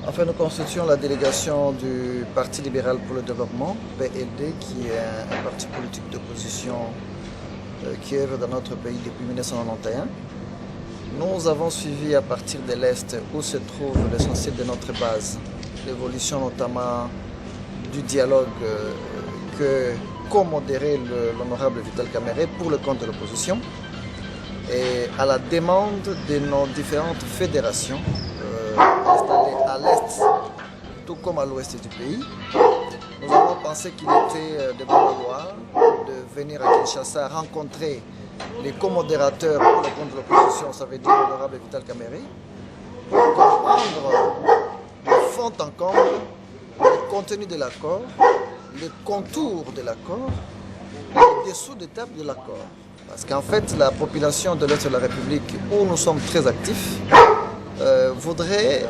Enfin, nous constituons la délégation du Parti libéral pour le développement, PLD, qui est un parti politique d'opposition qui œuvre dans notre pays depuis 1991. Nous avons suivi à partir de l'Est, où se trouve l'essentiel de notre base, l'évolution notamment du dialogue que co-modérait l'honorable Vital Kamerhe pour le compte de l'opposition, et à la demande de nos différentes fédérations installées à l'Est, tout comme à l'Ouest du pays. Nous avons pensé qu'il était de bon loi de venir à Kinshasa rencontrer les co-modérateurs pour le compte de l'opposition, ça veut dire l'honorable Vital Kamerhe, pour comprendre le fond en comble, le contenu de l'accord, les contours de l'accord, les dessous des tables de l'accord. Parce qu'en fait, la population de l'Est de la République, où nous sommes très actifs, voudrait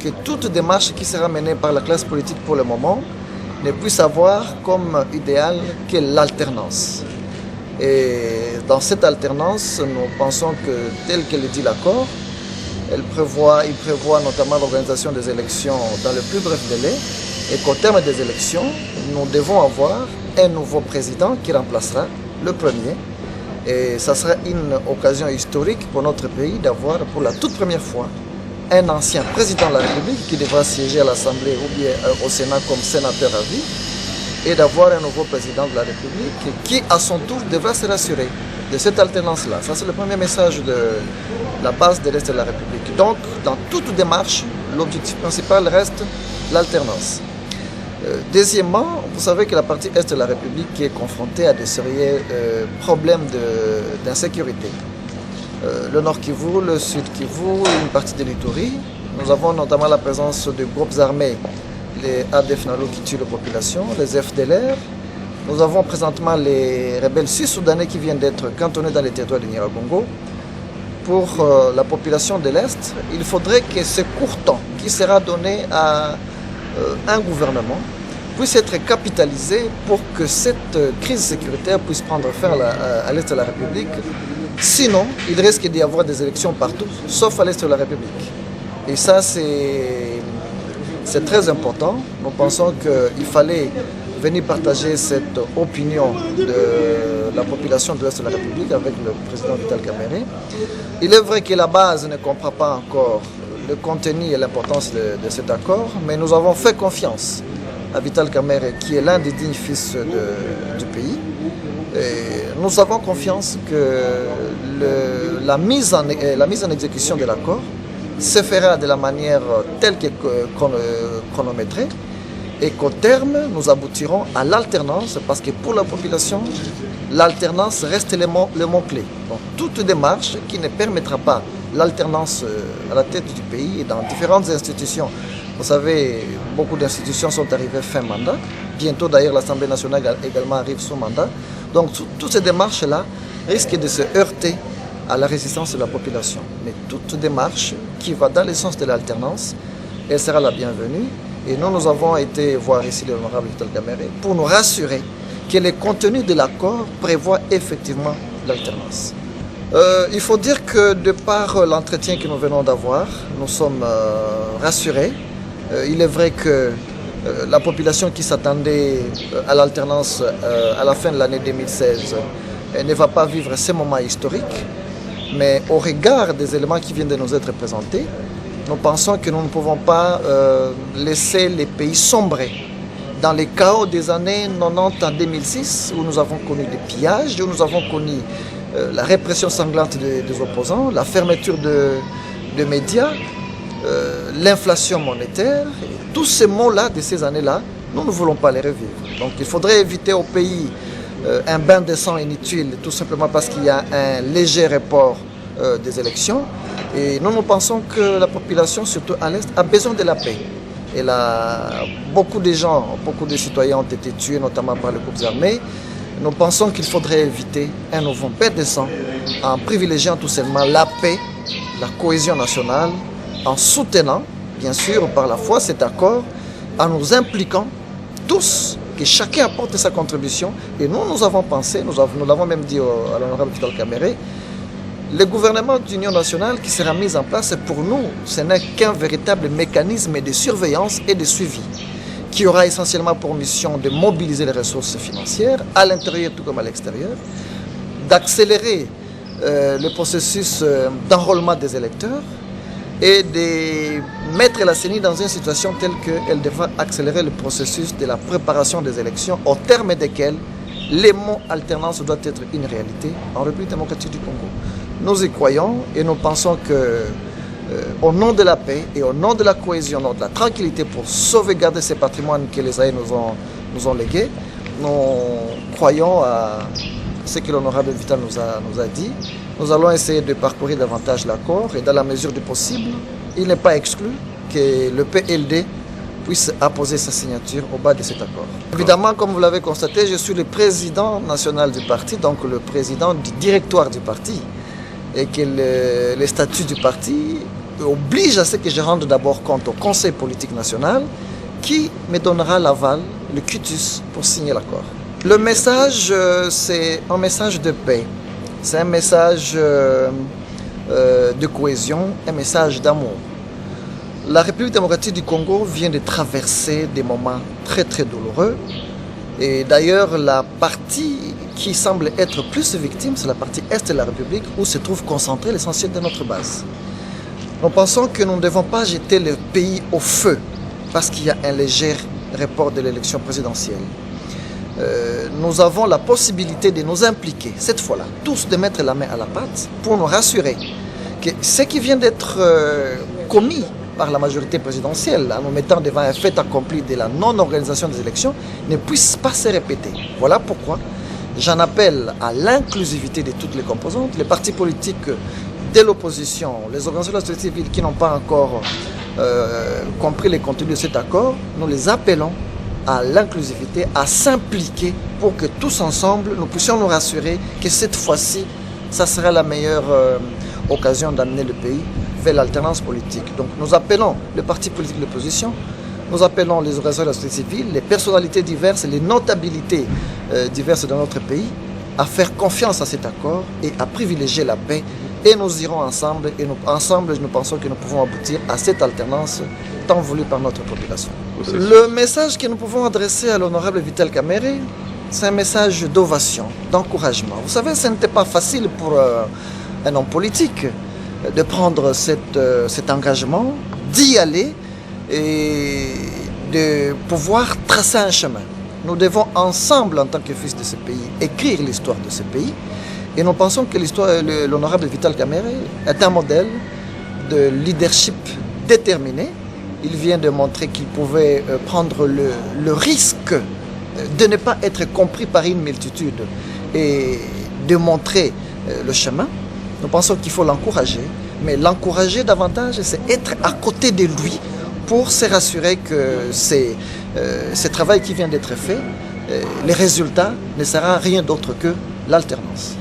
que toute démarche qui sera menée par la classe politique pour le moment ne puisse avoir comme idéal que l'alternance. Et dans cette alternance, nous pensons que, tel que le dit l'accord, il prévoit notamment l'organisation des élections dans le plus bref délai, et qu'au terme des élections, nous devons avoir un nouveau président qui remplacera le premier. Et ça sera une occasion historique pour notre pays d'avoir pour la toute première fois un ancien président de la République qui devra siéger à l'Assemblée ou bien au Sénat comme sénateur à vie, et d'avoir un nouveau président de la République qui, à son tour, devra se rassurer de cette alternance-là. Ça, c'est le premier message de la base de l'Est de la République. Donc, dans toute démarche, l'objectif principal reste l'alternance. Deuxièmement, vous savez que la partie Est de la République est confrontée à de sérieux problèmes d'insécurité. Le Nord Kivu, le Sud Kivu, une partie de l'Ituri. Nous avons notamment la présence de groupes armés, les ADF Nalu qui tuent la population, les FDLR. Nous avons présentement les rebelles sud-soudanais qui viennent d'être cantonnés dans les territoires de Nyiragongo. Pour la population de l'Est, il faudrait que ce court temps qui sera donné à un gouvernement puisse être capitalisé pour que cette crise sécuritaire puisse prendre fin à l'Est de la République. Sinon, il risque d'y avoir des élections partout, sauf à l'Est de la République. Et ça, c'est très important. Nous pensons qu'il fallait venir partager cette opinion de la population de l'Est de la République avec le président Vital Kamerhe. Il est vrai que la base ne comprend pas encore le contenu et l'importance de cet accord, mais nous avons fait confiance à Vital Kamerhe, qui est l'un des dignes fils du pays. Et nous avons confiance que la mise en exécution de l'accord se fera de la manière telle que chronométrée, et qu'au terme, nous aboutirons à l'alternance, parce que pour la population, l'alternance reste le mot-clé. Donc, toute démarche qui ne permettra pas l'alternance à la tête du pays et dans différentes institutions. Vous savez, beaucoup d'institutions sont arrivées fin mandat. Bientôt, d'ailleurs, l'Assemblée nationale également arrive sous mandat. Donc, toutes ces démarches-là risquent de se heurter à la résistance de la population. Mais toute démarche qui va dans le sens de l'alternance, elle sera la bienvenue. Et nous avons été voir ici l'honorable Vital Kamerhe pour nous rassurer que le contenu de l'accord prévoit effectivement l'alternance. Il faut dire que de par l'entretien que nous venons d'avoir, nous sommes rassurés. Il est vrai que la population qui s'attendait à l'alternance à la fin de l'année 2016 ne va pas vivre ces moments historiques. Mais au regard des éléments qui viennent de nous être présentés, nous pensons que nous ne pouvons pas laisser les pays sombrer dans les chaos des années 90 en 2006, où nous avons connu des pillages, où nous avons connu la répression sanglante des opposants, la fermeture de médias, l'inflation monétaire. Tous ces mots-là de ces années-là, nous ne voulons pas les revivre. Donc il faudrait éviter au pays un bain de sang inutile, tout simplement parce qu'il y a un léger report des élections. Et nous pensons que la population, surtout à l'Est, a besoin de la paix. Et là, beaucoup de gens, beaucoup de citoyens ont été tués, notamment par les groupes armés. Nous pensons qu'il faudrait éviter un nouveau bain de sang en privilégiant tout simplement la paix, la cohésion nationale, en soutenant, bien sûr, par la foi cet accord, en nous impliquant tous, que chacun apporte sa contribution. Et nous avons pensé, nous l'avons même dit à l'honorable Vital Kamerhe, Le gouvernement d'union nationale qui sera mis en place, pour nous, ce n'est qu'un véritable mécanisme de surveillance et de suivi qui aura essentiellement pour mission de mobiliser les ressources financières à l'intérieur tout comme à l'extérieur, d'accélérer le processus d'enrôlement des électeurs et de mettre la CENI dans une situation telle qu'elle devra accélérer le processus de la préparation des élections au terme desquelles les mots alternance doivent être une réalité en République démocratique du Congo. Nous y croyons et nous pensons que au nom de la paix et au nom de la cohésion, au nom de la tranquillité pour sauvegarder ces patrimoines que les aïeux nous ont légués, nous croyons à ce que l'honorable Vital nous a dit. Nous allons essayer de parcourir davantage l'accord et dans la mesure du possible, il n'est pas exclu que le PLD puisse apposer sa signature au bas de cet accord. Évidemment, comme vous l'avez constaté, je suis le président national du parti, donc le président du directoire du parti, et que les statuts du parti obligent à ce que je rende d'abord compte au Conseil politique national qui me donnera l'aval, le quitus pour signer l'accord. Le message, c'est un message de paix, c'est un message de cohésion, un message d'amour. La République démocratique du Congo vient de traverser des moments très très douloureux. Et d'ailleurs, la partie qui semble être plus victime, c'est la partie est de la République où se trouve concentré l'essentiel de notre base. Nous pensons que nous ne devons pas jeter le pays au feu parce qu'il y a un léger report de l'élection présidentielle. Nous avons la possibilité de nous impliquer, cette fois-là, tous de mettre la main à la pâte pour nous rassurer que ce qui vient d'être commis par la majorité présidentielle, en nous mettant devant un fait accompli de la non-organisation des élections, ne puisse pas se répéter. Voilà pourquoi j'en appelle à l'inclusivité de toutes les composantes, les partis politiques de l'opposition, les organisations de la société civile qui n'ont pas encore compris les contenus de cet accord, nous les appelons à l'inclusivité, à s'impliquer pour que tous ensemble, nous puissions nous rassurer que cette fois-ci, ça sera la meilleure occasion d'amener le pays vers l'alternance politique. Donc nous appelons les partis politiques de l'opposition, nous appelons les organisations de la société civile, les personnalités diverses, les notabilités diverses de notre pays à faire confiance à cet accord et à privilégier la paix. Et nous irons ensemble, et ensemble nous pensons que nous pouvons aboutir à cette alternance tant voulue par notre population. Le message que nous pouvons adresser à l'honorable Vital Kamerhe, c'est un message d'ovation, d'encouragement. Vous savez, ce n'était pas facile pour un homme politique de prendre cet engagement, d'y aller et de pouvoir tracer un chemin. Nous devons ensemble, en tant que fils de ce pays, écrire l'histoire de ce pays. Et nous pensons que l'honorable Vital Kamerhe est un modèle de leadership déterminé. Il vient de montrer qu'il pouvait prendre le risque de ne pas être compris par une multitude et de montrer le chemin. Nous pensons qu'il faut l'encourager, mais l'encourager davantage, c'est être à côté de lui pour se rassurer que ce travail qui vient d'être fait, les résultats ne seront rien d'autre que l'alternance.